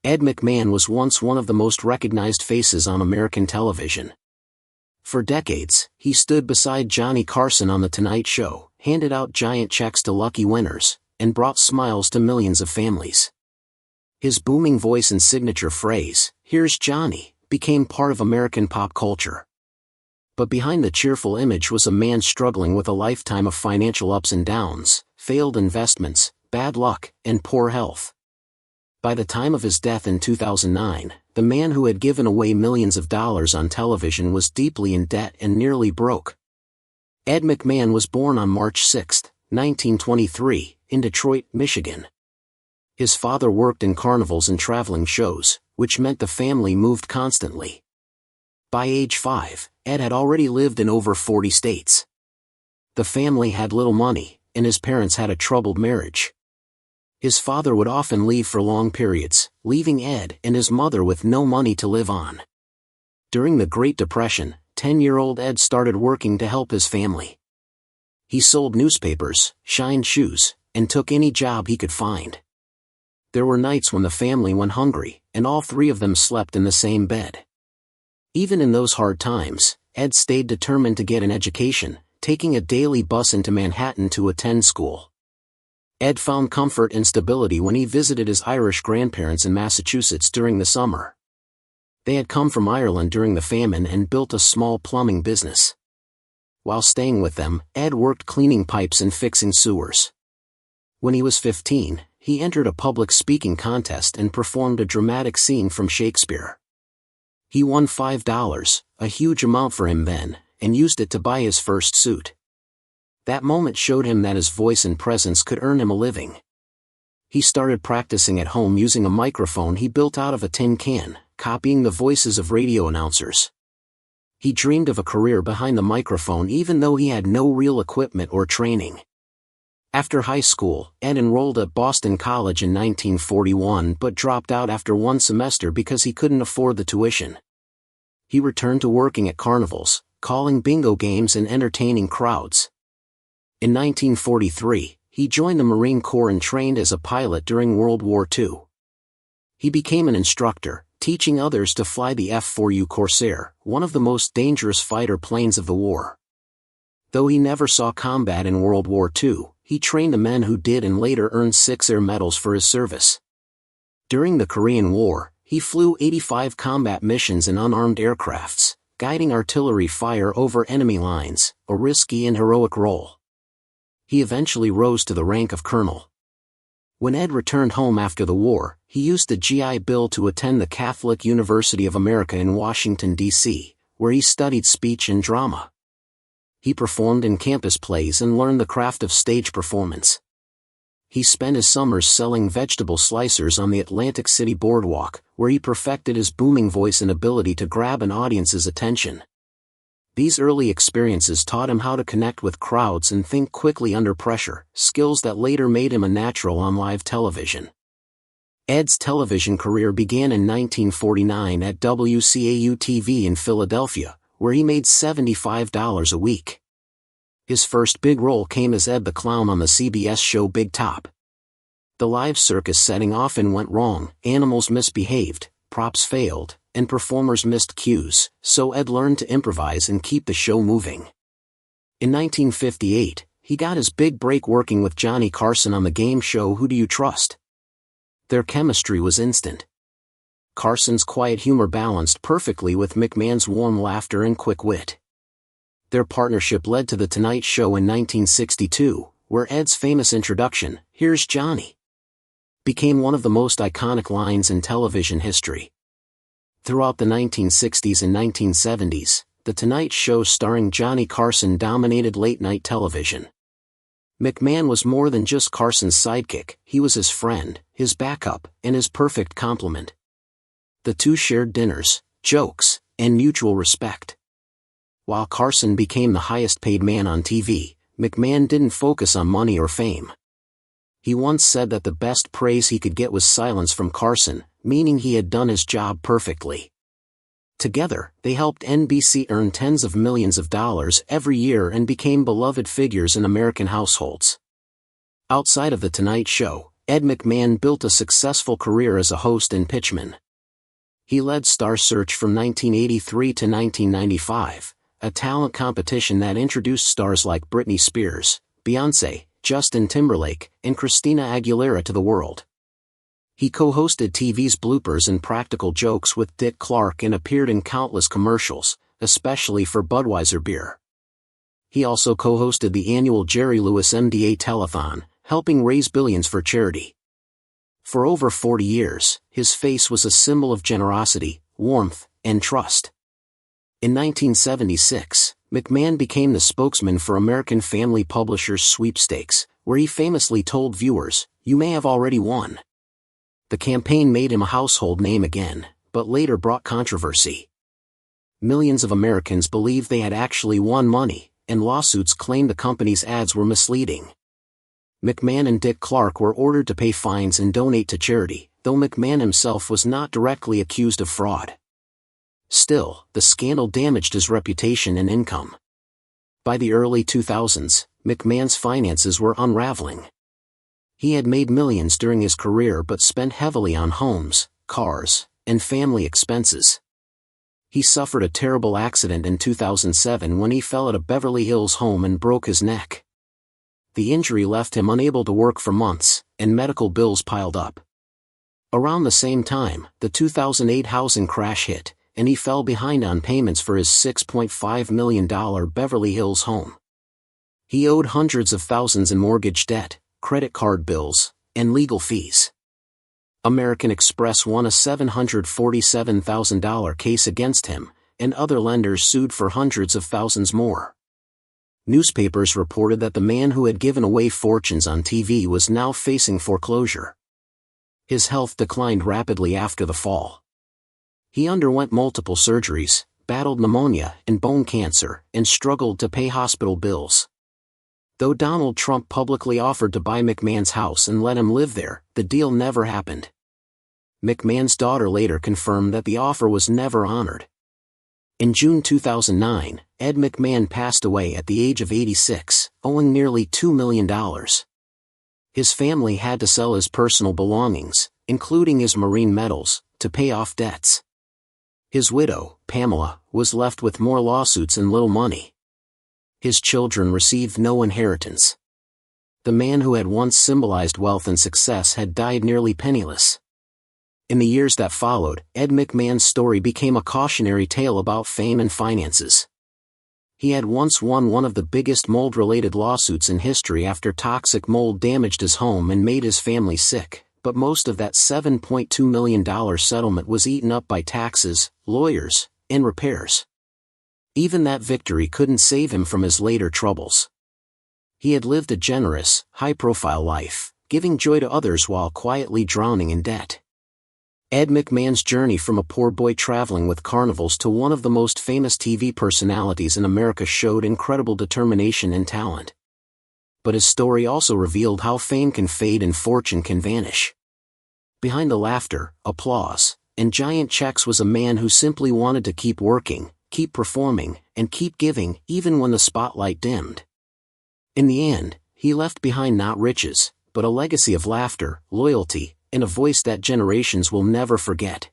Ed McMahon was once one of the most recognized faces on American television. For decades, he stood beside Johnny Carson on The Tonight Show, handed out giant checks to lucky winners, and brought smiles to millions of families. His booming voice and signature phrase, "Here's Johnny," became part of American pop culture. But behind the cheerful image was a man struggling with a lifetime of financial ups and downs, failed investments, bad luck, and poor health. By the time of his death in 2009, the man who had given away millions of dollars on television was deeply in debt and nearly broke. Ed McMahon was born on March 6, 1923, in Detroit, Michigan. His father worked in carnivals and traveling shows, which meant the family moved constantly. By age 5, Ed had already lived in over 40 states. The family had little money, and his parents had a troubled marriage. His father would often leave for long periods, leaving Ed and his mother with no money to live on. During the Great Depression, 10-year-old Ed started working to help his family. He sold newspapers, shined shoes, and took any job he could find. There were nights when the family went hungry, and all three of them slept in the same bed. Even in those hard times, Ed stayed determined to get an education, taking a daily bus into Manhattan to attend school. Ed found comfort and stability when he visited his Irish grandparents in Massachusetts during the summer. They had come from Ireland during the famine and built a small plumbing business. While staying with them, Ed worked cleaning pipes and fixing sewers. When he was 15, he entered a public speaking contest and performed a dramatic scene from Shakespeare. He won $5, a huge amount for him then, and used it to buy his first suit. That moment showed him that his voice and presence could earn him a living. He started practicing at home using a microphone he built out of a tin can, copying the voices of radio announcers. He dreamed of a career behind the microphone even though he had no real equipment or training. After high school, Ed enrolled at Boston College in 1941 but dropped out after one semester because he couldn't afford the tuition. He returned to working at carnivals, calling bingo games and entertaining crowds. In 1943, he joined the Marine Corps and trained as a pilot during World War II. He became an instructor, teaching others to fly the F-4U Corsair, one of the most dangerous fighter planes of the war. Though he never saw combat in World War II, he trained the men who did and later earned 6 air medals for his service. During the Korean War, he flew 85 combat missions in unarmed aircrafts, guiding artillery fire over enemy lines, a risky and heroic role. He eventually rose to the rank of colonel. When Ed returned home after the war, he used the GI Bill to attend the Catholic University of America in Washington, D.C., where he studied speech and drama. He performed in campus plays and learned the craft of stage performance. He spent his summers selling vegetable slicers on the Atlantic City boardwalk, where he perfected his booming voice and ability to grab an audience's attention. These early experiences taught him how to connect with crowds and think quickly under pressure, skills that later made him a natural on live television. Ed's television career began in 1949 at WCAU-TV in Philadelphia, where he made $75 a week. His first big role came as Ed the Clown on the CBS show Big Top. The live circus setting often went wrong, animals misbehaved, props failed, and performers missed cues, so Ed learned to improvise and keep the show moving. In 1958, he got his big break working with Johnny Carson on the game show Who Do You Trust? Their chemistry was instant. Carson's quiet humor balanced perfectly with McMahon's warm laughter and quick wit. Their partnership led to The Tonight Show in 1962, where Ed's famous introduction, "Here's Johnny," became one of the most iconic lines in television history. Throughout the 1960s and 1970s, The Tonight Show starring Johnny Carson dominated late-night television. McMahon was more than just Carson's sidekick, he was his friend, his backup, and his perfect complement. The two shared dinners, jokes, and mutual respect. While Carson became the highest-paid man on TV, McMahon didn't focus on money or fame. He once said that the best praise he could get was silence from Carson, meaning he had done his job perfectly. Together, they helped NBC earn tens of millions of dollars every year and became beloved figures in American households. Outside of The Tonight Show, Ed McMahon built a successful career as a host and pitchman. He led Star Search from 1983 to 1995, a talent competition that introduced stars like Britney Spears, Beyoncé, Justin Timberlake, and Christina Aguilera to the world. He co-hosted TV's Bloopers and Practical Jokes with Dick Clark and appeared in countless commercials, especially for Budweiser beer. He also co-hosted the annual Jerry Lewis MDA Telethon, helping raise billions for charity. For over 40 years, his face was a symbol of generosity, warmth, and trust. In 1976, McMahon became the spokesman for American Family Publishers Sweepstakes, where he famously told viewers, "You may have already won." The campaign made him a household name again, but later brought controversy. Millions of Americans believed they had actually won money, and lawsuits claimed the company's ads were misleading. McMahon and Dick Clark were ordered to pay fines and donate to charity, though McMahon himself was not directly accused of fraud. Still, the scandal damaged his reputation and income. By the early 2000s, McMahon's finances were unraveling. He had made millions during his career but spent heavily on homes, cars, and family expenses. He suffered a terrible accident in 2007 when he fell at a Beverly Hills home and broke his neck. The injury left him unable to work for months, and medical bills piled up. Around the same time, the 2008 housing crash hit, and he fell behind on payments for his $6.5 million Beverly Hills home. He owed hundreds of thousands in mortgage debt, credit card bills, and legal fees. American Express won a $747,000 case against him, and other lenders sued for hundreds of thousands more. Newspapers reported that the man who had given away fortunes on TV was now facing foreclosure. His health declined rapidly after the fall. He underwent multiple surgeries, battled pneumonia and bone cancer, and struggled to pay hospital bills. Though Donald Trump publicly offered to buy McMahon's house and let him live there, the deal never happened. McMahon's daughter later confirmed that the offer was never honored. In June 2009, Ed McMahon passed away at the age of 86, owing nearly $2 million. His family had to sell his personal belongings, including his Marine medals, to pay off debts. His widow, Pamela, was left with more lawsuits and little money. His children received no inheritance. The man who had once symbolized wealth and success had died nearly penniless. In the years that followed, Ed McMahon's story became a cautionary tale about fame and finances. He had once won one of the biggest mold-related lawsuits in history after toxic mold damaged his home and made his family sick, but most of that $7.2 million settlement was eaten up by taxes, lawyers, and repairs. Even that victory couldn't save him from his later troubles. He had lived a generous, high-profile life, giving joy to others while quietly drowning in debt. Ed McMahon's journey from a poor boy traveling with carnivals to one of the most famous TV personalities in America showed incredible determination and talent. But his story also revealed how fame can fade and fortune can vanish. Behind the laughter, applause, and giant checks was a man who simply wanted to keep working, keep performing, and keep giving even when the spotlight dimmed. In the end, he left behind not riches, but a legacy of laughter, loyalty, and a voice that generations will never forget.